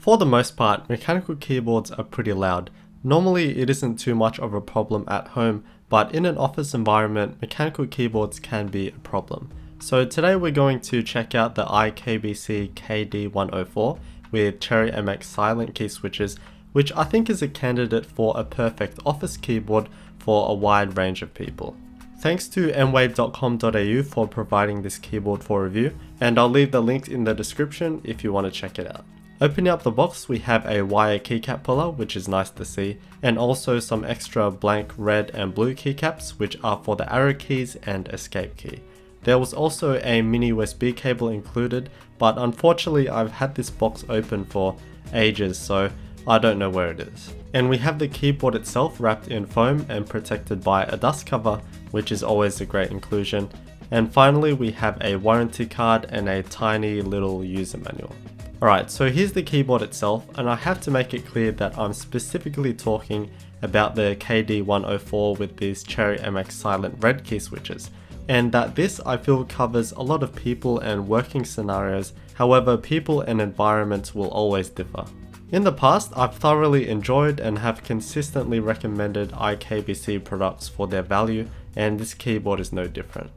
For the most part, mechanical keyboards are pretty loud. Normally it isn't too much of a problem at home, but in an office environment, mechanical keyboards can be a problem. So today we're going to check out the iKBC KD104 with Cherry MX silent key switches, which I think is a candidate for a perfect office keyboard for a wide range of people. Thanks to mwave.com.au for providing this keyboard for review, and I'll leave the link in the description if you want to check it out. Opening up the box, we have a wire keycap puller, which is nice to see, and also some extra blank red and blue keycaps, which are for the arrow keys and escape key. There was also a mini USB cable included, but unfortunately I've had this box open for ages, so I don't know where it is. And we have the keyboard itself wrapped in foam and protected by a dust cover, which is always a great inclusion. And finally we have a warranty card and a tiny little user manual. Alright, so here's the keyboard itself, and I have to make it clear that I'm specifically talking about the KD104 with these Cherry MX silent red key switches, and that this I feel covers a lot of people and working scenarios. However, people and environments will always differ. In the past, I've thoroughly enjoyed and have consistently recommended iKBC products for their value, and this keyboard is no different.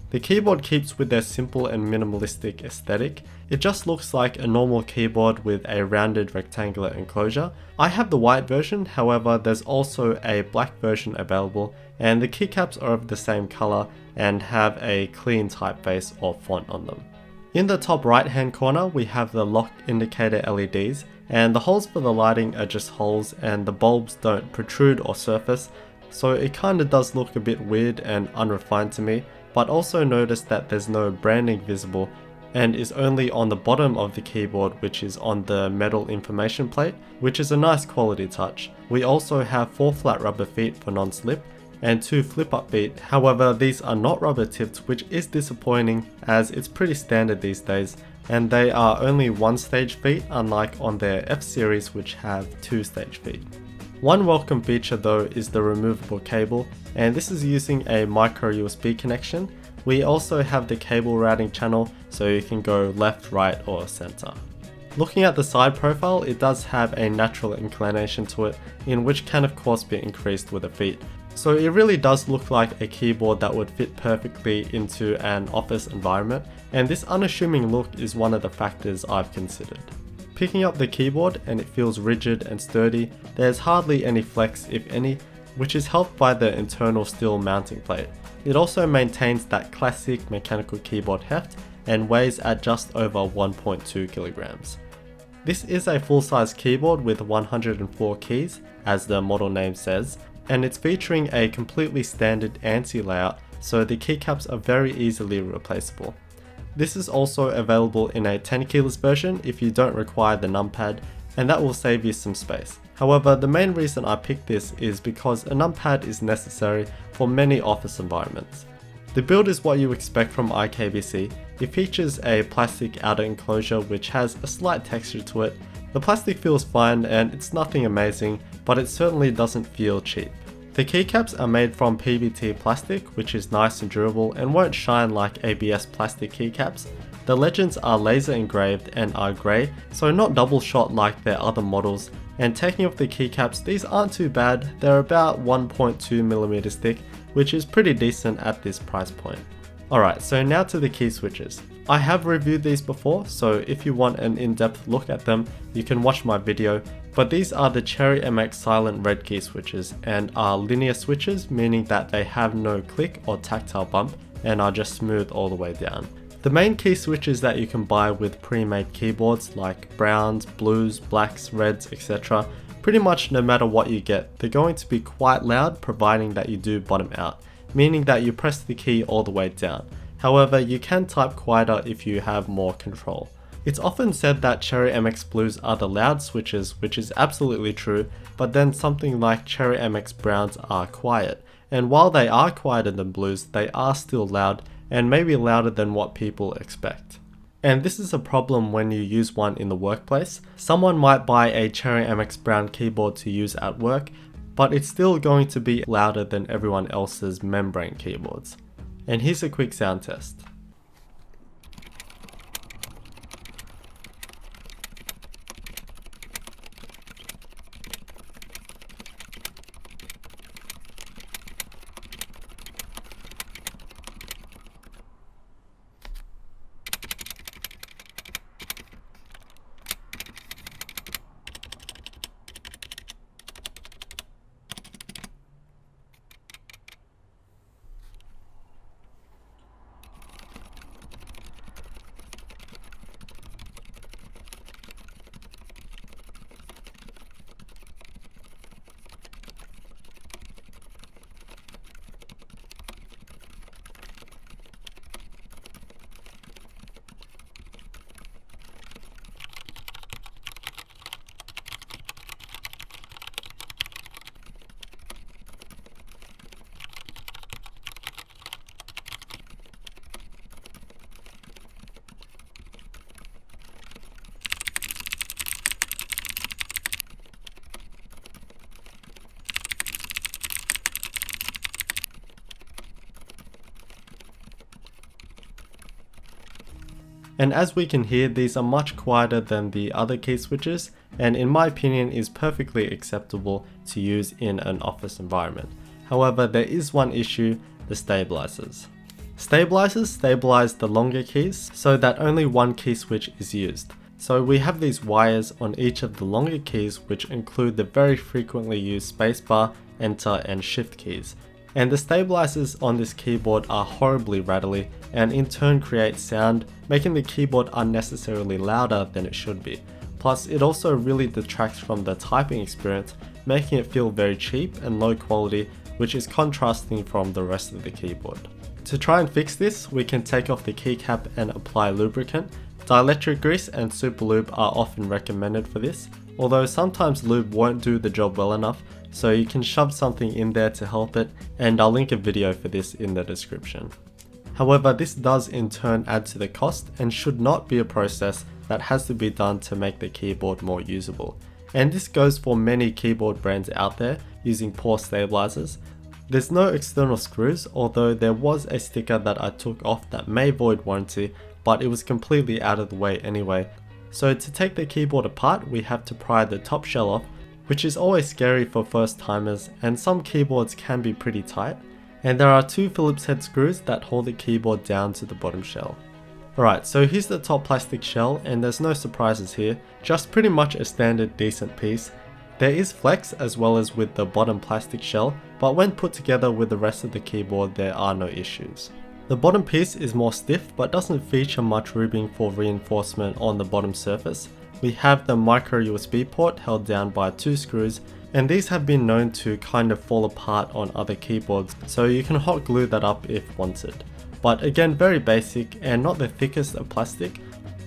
The keyboard keeps with their simple and minimalistic aesthetic. It just looks like a normal keyboard with a rounded rectangular enclosure. I have the white version, however there's also a black version available, and the keycaps are of the same color and have a clean typeface or font on them. In the top right hand corner we have the lock indicator LEDs, and the holes for the lighting are just holes and the bulbs don't protrude or surface, so it kinda does look a bit weird and unrefined to me. But also notice that there's no branding visible and is only on the bottom of the keyboard, which is on the metal information plate, which is a nice quality touch. We also have 4 flat rubber feet for non-slip and 2 flip-up feet. However, these are not rubber tipped, which is disappointing as it's pretty standard these days, and they are only 1-stage feet, unlike on their F series which have 2-stage feet. One welcome feature though is the removable cable, and this is using a micro USB connection. We also have the cable routing channel, so you can go left, right or center. Looking at the side profile, it does have a natural inclination to it, in which can of course be increased with a feet. So it really does look like a keyboard that would fit perfectly into an office environment, and this unassuming look is one of the factors I've considered. Picking up the keyboard, and it feels rigid and sturdy. There's hardly any flex if any, which is helped by the internal steel mounting plate. It also maintains that classic mechanical keyboard heft and weighs at just over 1.2 kilograms. This is a full-size keyboard with 104 keys, as the model name says, and it's featuring a completely standard ANSI layout, so the keycaps are very easily replaceable. This is also available in a 10 keyless version if you don't require the numpad, and that will save you some space. However, the main reason I picked this is because a numpad is necessary for many office environments. The build is what you expect from iKBC. It features a plastic outer enclosure which has a slight texture to it. The plastic feels fine and it's nothing amazing, but it certainly doesn't feel cheap. The keycaps are made from PBT plastic, which is nice and durable and won't shine like ABS plastic keycaps. The legends are laser engraved and are grey, so not double shot like their other models. And taking off the keycaps, these aren't too bad. They're about 1.2mm thick, which is pretty decent at this price point. Alright, so now to the key switches. I have reviewed these before, so if you want an in-depth look at them, you can watch my video. But these are the Cherry MX silent red key switches and are linear switches, meaning that they have no click or tactile bump and are just smooth all the way down. The main key switches that you can buy with pre-made keyboards like browns, blues, blacks, reds, etc. Pretty much no matter what you get, they're going to be quite loud providing that you do bottom out, meaning that you press the key all the way down. However, you can type quieter if you have more control. It's often said that Cherry MX Blues are the loud switches, which is absolutely true, but then something like Cherry MX Browns are quiet. And while they are quieter than Blues, they are still loud, and maybe louder than what people expect. And this is a problem when you use one in the workplace. Someone might buy a Cherry MX Brown keyboard to use at work, but it's still going to be louder than everyone else's membrane keyboards. And here's a quick sound test. And as we can hear, these are much quieter than the other key switches, and in my opinion is perfectly acceptable to use in an office environment. However, there is one issue: the stabilizers. Stabilizers stabilize the longer keys so that only one key switch is used. So we have these wires on each of the longer keys, which include the very frequently used spacebar, enter and shift keys. And the stabilizers on this keyboard are horribly rattly and in turn create sound, making the keyboard unnecessarily louder than it should be. Plus, it also really detracts from the typing experience, making it feel very cheap and low quality, which is contrasting from the rest of the keyboard. To try and fix this, we can take off the keycap and apply lubricant. Dielectric grease and super lube are often recommended for this, although sometimes lube won't do the job well enough, so you can shove something in there to help it, and I'll link a video for this in the description. However, this does in turn add to the cost and should not be a process that has to be done to make the keyboard more usable. And this goes for many keyboard brands out there using poor stabilizers. There's no external screws, although there was a sticker that I took off that may void warranty, but it was completely out of the way anyway. So to take the keyboard apart, we have to pry the top shell off, which is always scary for first timers, and some keyboards can be pretty tight. And there are two Phillips head screws that hold the keyboard down to the bottom shell. Alright, so here's the top plastic shell, and there's no surprises here, just pretty much a standard decent piece. There is flex as well as with the bottom plastic shell, but when put together with the rest of the keyboard there are no issues. The bottom piece is more stiff but doesn't feature much ribbing for reinforcement on the bottom surface. We have the micro USB port held down by two screws, and these have been known to kind of fall apart on other keyboards, so you can hot glue that up if wanted. But again, very basic and not the thickest of plastic.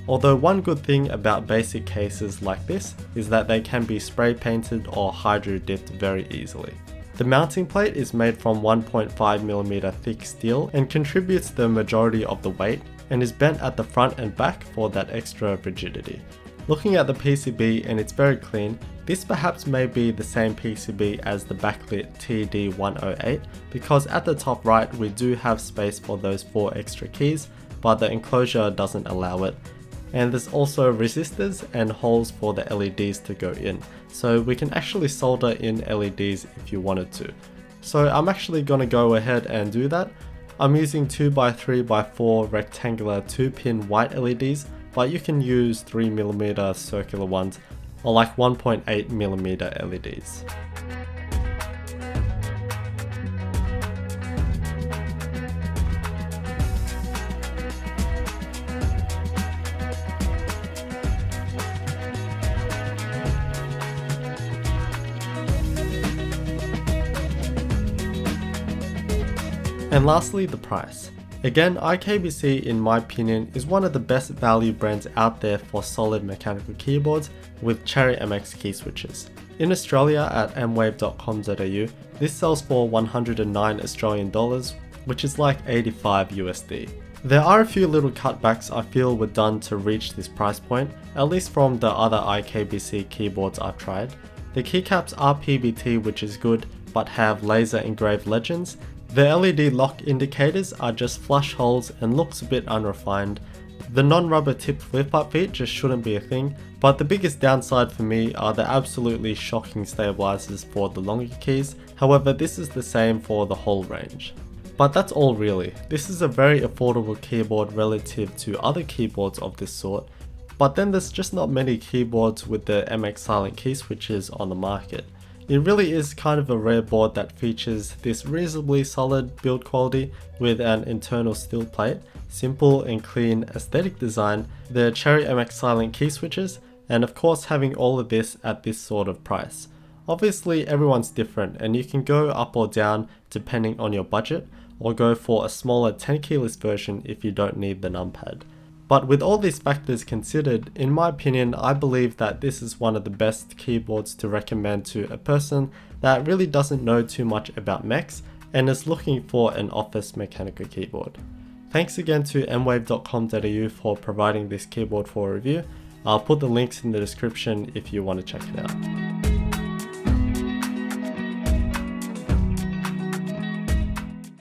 Although one good thing about basic cases like this is that they can be spray painted or hydro dipped very easily. The mounting plate is made from 1.5mm thick steel and contributes the majority of the weight, and is bent at the front and back for that extra rigidity. Looking at the PCB, and it's very clean, this perhaps may be the same PCB as the backlit KD104, because at the top right we do have space for those 4 extra keys, but the enclosure doesn't allow it. And there's also resistors and holes for the LEDs to go in, so we can actually solder in LEDs if you wanted to. So I'm actually gonna go ahead and do that. I'm using 2x3x4 rectangular 2-pin white LEDs, but you can use 3mm circular ones or like 1.8mm LEDs. And lastly, the price. Again, iKBC in my opinion is one of the best value brands out there for solid mechanical keyboards with Cherry MX key switches. In Australia at mwave.com.au, this sells for 109 Australian dollars, which is like 85 USD. There are a few little cutbacks I feel were done to reach this price point, at least from the other iKBC keyboards I've tried. The keycaps are PBT, which is good, but have laser engraved legends. The LED lock indicators are just flush holes and looks a bit unrefined. The non-rubber tipped flip-up feet just shouldn't be a thing, but the biggest downside for me are the absolutely shocking stabilizers for the longer keys. However, this is the same for the whole range. But that's all really. This is a very affordable keyboard relative to other keyboards of this sort, but then there's just not many keyboards with the MX silent key switches on the market. It really is kind of a rare board that features this reasonably solid build quality with an internal steel plate, simple and clean aesthetic design, the Cherry MX silent key switches, and of course having all of this at this sort of price. Obviously everyone's different and you can go up or down depending on your budget, or go for a smaller 10 keyless version if you don't need the numpad. But with all these factors considered, in my opinion, I believe that this is one of the best keyboards to recommend to a person that really doesn't know too much about mechs and is looking for an office mechanical keyboard. Thanks again to mwave.com.au for providing this keyboard for review. I'll put the links in the description if you want to check it out.